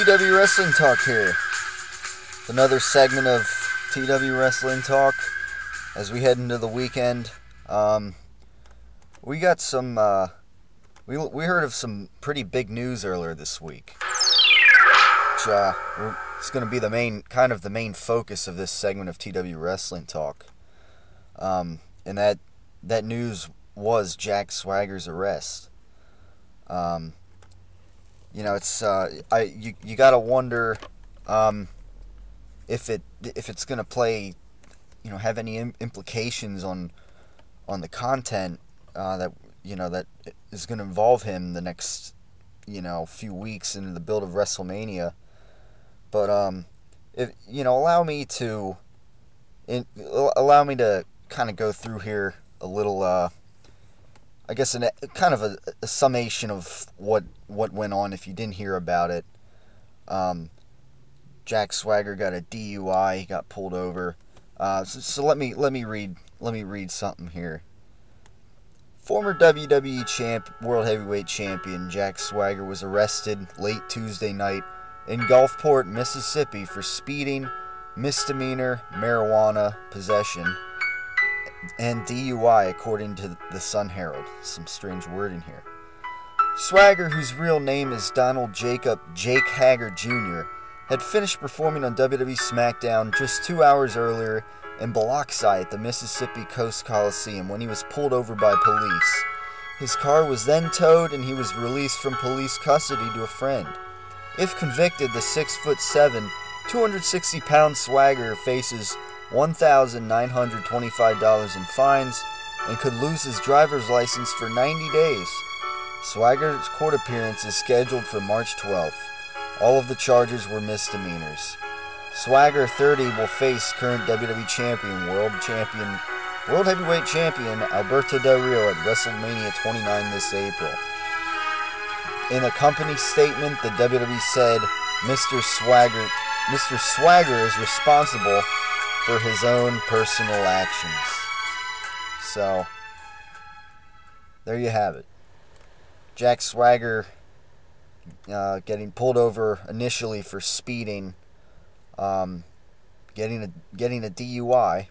TW Wrestling Talk here. Another segment of TW Wrestling Talk as we head into the weekend. We got some, we heard of some pretty big news earlier this week. Which, it's going to be the main focus of this segment of TW Wrestling Talk. And that news was Jack Swagger's arrest. It's you gotta wonder if it's gonna play, have any implications on the content that is gonna involve him the next few weeks into the build of WrestleMania. But allow me to kind of go through here a little. I guess kind of a summation of what went on if you didn't hear about it. Jack Swagger got a DUI. He got pulled over. So let me read something here. Former WWE champ, World Heavyweight Champion Jack Swagger was arrested late Tuesday night in Gulfport, Mississippi for speeding, misdemeanor marijuana possession, and DUI, according to the Sun Herald. Some strange wording here. Swagger, whose real name is Donald Jacob Jake Hager Jr., had finished performing on WWE SmackDown just 2 hours earlier in Biloxi at the Mississippi Coast Coliseum when he was pulled over by police. His car was then towed and he was released from police custody to a friend. If convicted, the 6'7", 260-pound Swagger faces $1,925 in fines and could lose his driver's license for 90 days. Swagger's court appearance is scheduled for March 12th. All of the charges were misdemeanors. Swagger, 30, will face current WWE champion, World Heavyweight Champion Alberto Del Rio at WrestleMania 29 this April. In a company statement, the WWE said Mr. Swagger is responsible for his own personal actions. So, there you have it. Jack Swagger getting pulled over initially for speeding, getting a DUI.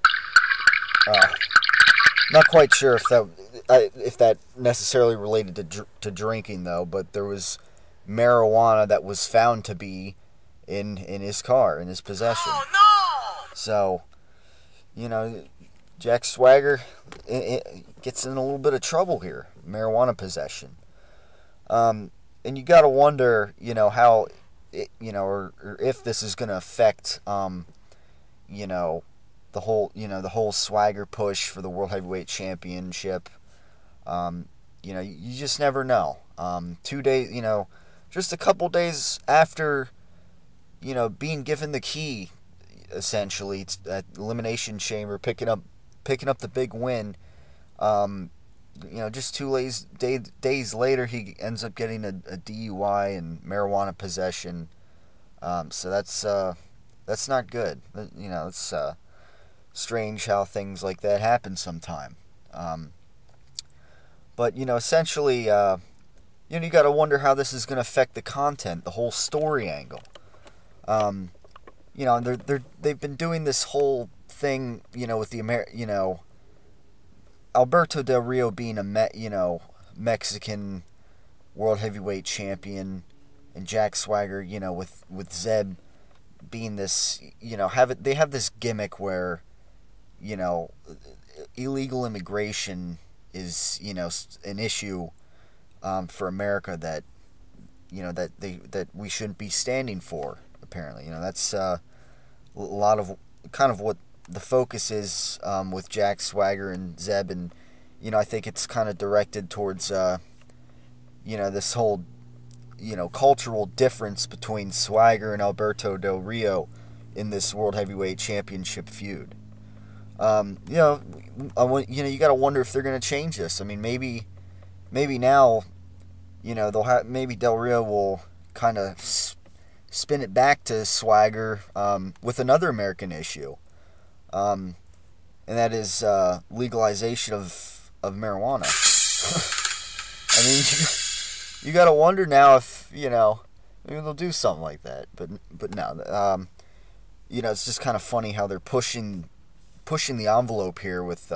Not quite sure if that necessarily related to drinking though, but there was marijuana that was found to be in his car, in his possession. Oh, no! So, Jack Swagger gets in a little bit of trouble here. Marijuana possession. And you gotta wonder, how, or if this is gonna affect, the whole Swagger push for the World Heavyweight Championship. You just never know. 2 days, just a couple days after, being given the key, essentially, at Elimination Chamber, picking up the big win. Just 2 days later, he ends up getting a DUI and marijuana possession. So that's not good. It's strange how things like that happen sometime. But essentially, you got to wonder how this is going to affect the content, the whole story angle. They've been doing this whole thing, with the Alberto Del Rio being a Mexican World Heavyweight Champion, and Jack Swagger, with Zeb being this, they have this gimmick where, illegal immigration is, an issue for America that, that we shouldn't be standing for. Apparently, that's a lot of kind of what the focus is with Jack Swagger and Zeb, and I think it's kind of directed towards this whole cultural difference between Swagger and Alberto Del Rio in this World Heavyweight Championship feud. You got to wonder if they're going to change this. I mean, maybe now, maybe Del Rio will kind of spin it back to Swagger with another American issue, and that is legalization of marijuana. I mean, you got to wonder now if maybe they'll do something like that. But no, it's just kind of funny how they're pushing the envelope here with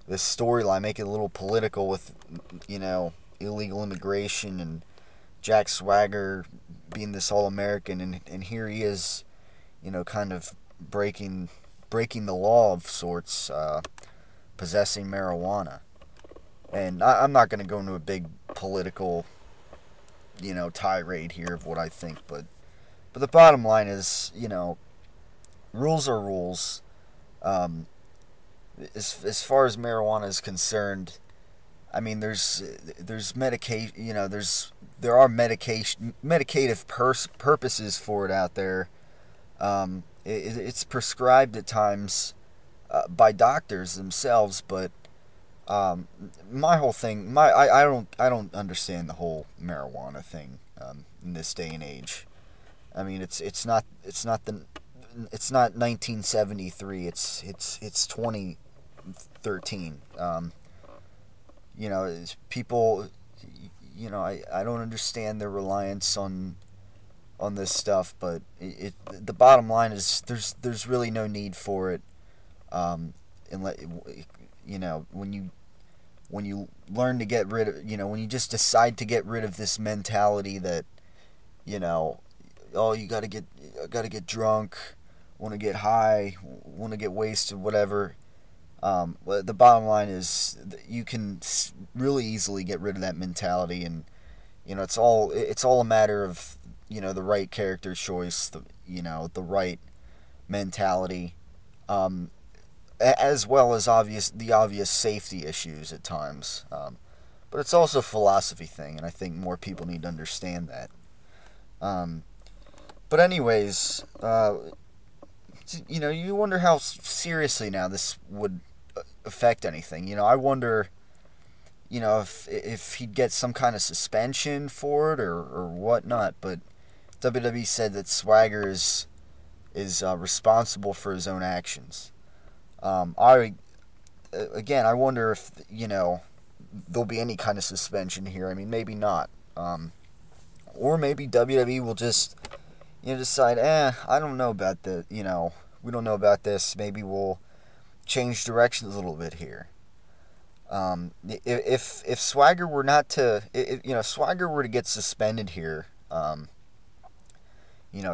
this storyline, making it a little political with illegal immigration and Jack Swagger being this All-American, and here he is, kind of breaking the law of sorts, possessing marijuana. And I'm not going to go into a big political, tirade here of what I think, but the bottom line is, rules are rules. As far as marijuana is concerned, I mean, there's medication, there are medicative purposes for it out there. It's prescribed at times by doctors themselves, but my whole thing, I don't understand the whole marijuana thing in this day and age. I mean, it's not 1973. It's 2013. People, I don't understand their reliance on this stuff, but the bottom line is there's really no need for it. And when you learn to get rid of, when you just decide to get rid of this mentality that, oh, you gotta get drunk, want to get high, want to get wasted, whatever. The bottom line is you can really easily get rid of that mentality, and it's all a matter of the right character choice, the right mentality, as well as the obvious safety issues at times. But it's also a philosophy thing, and I think more people need to understand that. But anyways, you wonder how seriously now this would affect anything. I wonder, if he'd get some kind of suspension for it or whatnot. But WWE said that Swagger is responsible for his own actions. I wonder if there'll be any kind of suspension here. I mean, maybe not. Or maybe WWE will just decide, I don't know about the, we don't know about this. Maybe we'll change directions a little bit here. If Swagger were not to, Swagger were to get suspended here,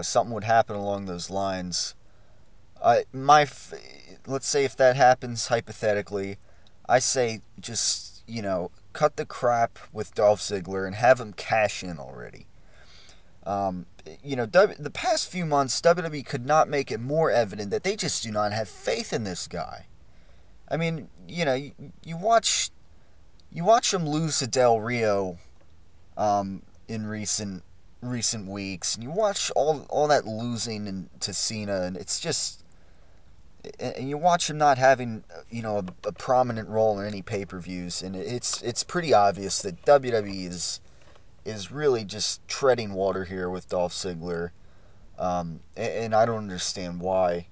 something would happen along those lines. Let's say if that happens hypothetically, I say just, cut the crap with Dolph Ziggler and have him cash in already. The past few months, WWE could not make it more evident that they just do not have faith in this guy. I mean, you watch him lose to Del Rio in recent weeks, and you watch all that losing to Cena, and it's just, and you watch him not having a prominent role in any pay-per-views, and it's pretty obvious that WWE is really just treading water here with Dolph Ziggler, and I don't understand why.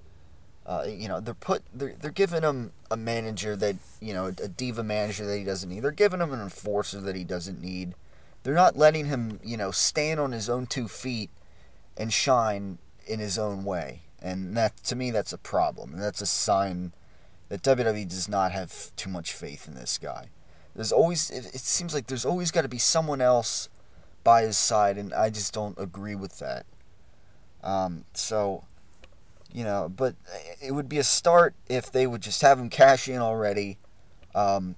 They're giving him a manager that a diva manager that he doesn't need. They're giving him an enforcer that he doesn't need. They're not letting him stand on his own 2 feet and shine in his own way, and that, to me, that's a problem, and that's a sign that WWE does not have too much faith in this guy. It seems like there's always got to be someone else by his side, and I just don't agree with that. But it would be a start if they would just have him cash in already. The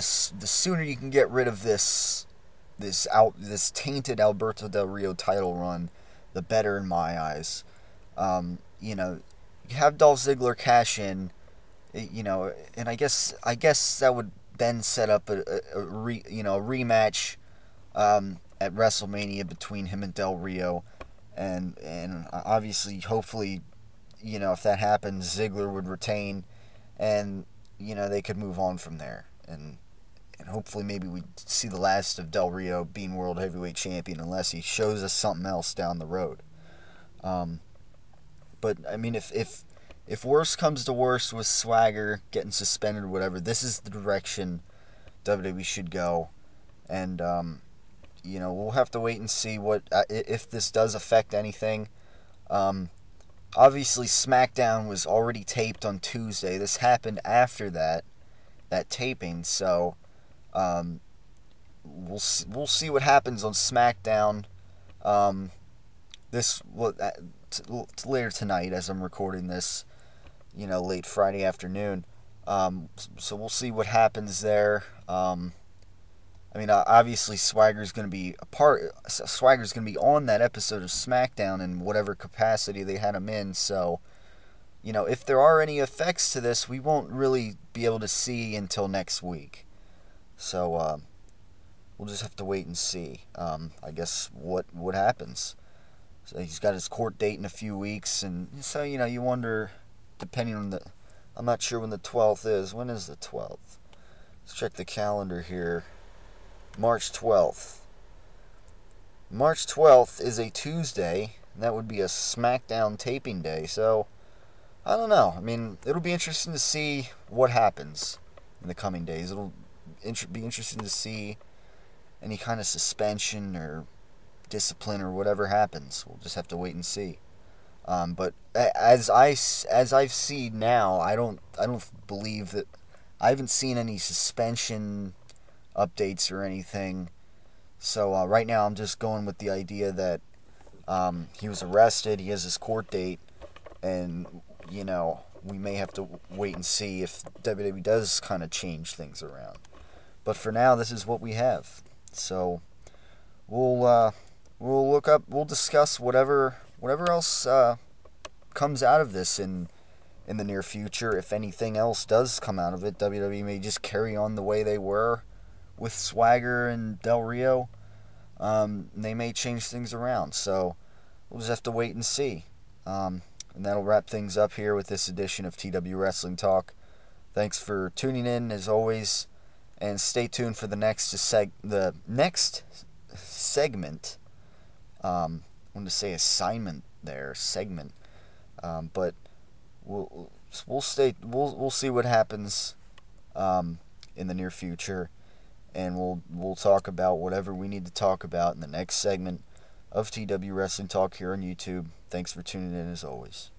sooner you can get rid of this tainted Alberto Del Rio title run, the better in my eyes. You have Dolph Ziggler cash in, and I guess that would then set up a rematch at WrestleMania between him and Del Rio, and obviously, hopefully, if that happens, Ziggler would retain, and they could move on from there, and hopefully maybe we see the last of Del Rio being World Heavyweight Champion, unless he shows us something else down the road. But I mean, if worse comes to worse with Swagger getting suspended or whatever, this is the direction WWE should go, and we'll have to wait and see what if this does affect anything. Obviously, SmackDown was already taped on Tuesday. This happened after that taping, so we'll see what happens on SmackDown. This later tonight as I'm recording this, late Friday afternoon. So we'll see what happens there. Obviously, Swagger's going to be Swagger's going to be on that episode of SmackDown in whatever capacity they had him in. So, if there are any effects to this, we won't really be able to see until next week. So, we'll just have to wait and see. I guess what happens. So he's got his court date in a few weeks, and so you wonder, depending on I'm not sure when the 12th is. When is the 12th? Let's check the calendar here. March 12th. March 12th is a Tuesday, and that would be a SmackDown taping day. So, I don't know. It'll be interesting to see what happens in the coming days. It'll be interesting to see any kind of suspension or discipline or whatever happens. We'll just have to wait and see. But as I've seen now, I don't believe that I haven't seen any suspension updates or anything. So right now I'm just going with the idea that he was arrested, he has his court date, and we may have to wait and see if WWE does kind of change things around. But for now, this is what we have. So we'll discuss whatever else comes out of this in the near future. If anything else does come out of it, WWE may just carry on the way they were with Swagger and Del Rio. They may change things around, so we'll just have to wait and see. And that'll wrap things up here with this edition of TW Wrestling Talk. Thanks for tuning in as always, and stay tuned for the next segment. I wanted to say assignment there, segment, but we'll see what happens in the near future, and we'll talk about whatever we need to talk about in the next segment of TW Wrestling Talk here on YouTube. Thanks for tuning in as always.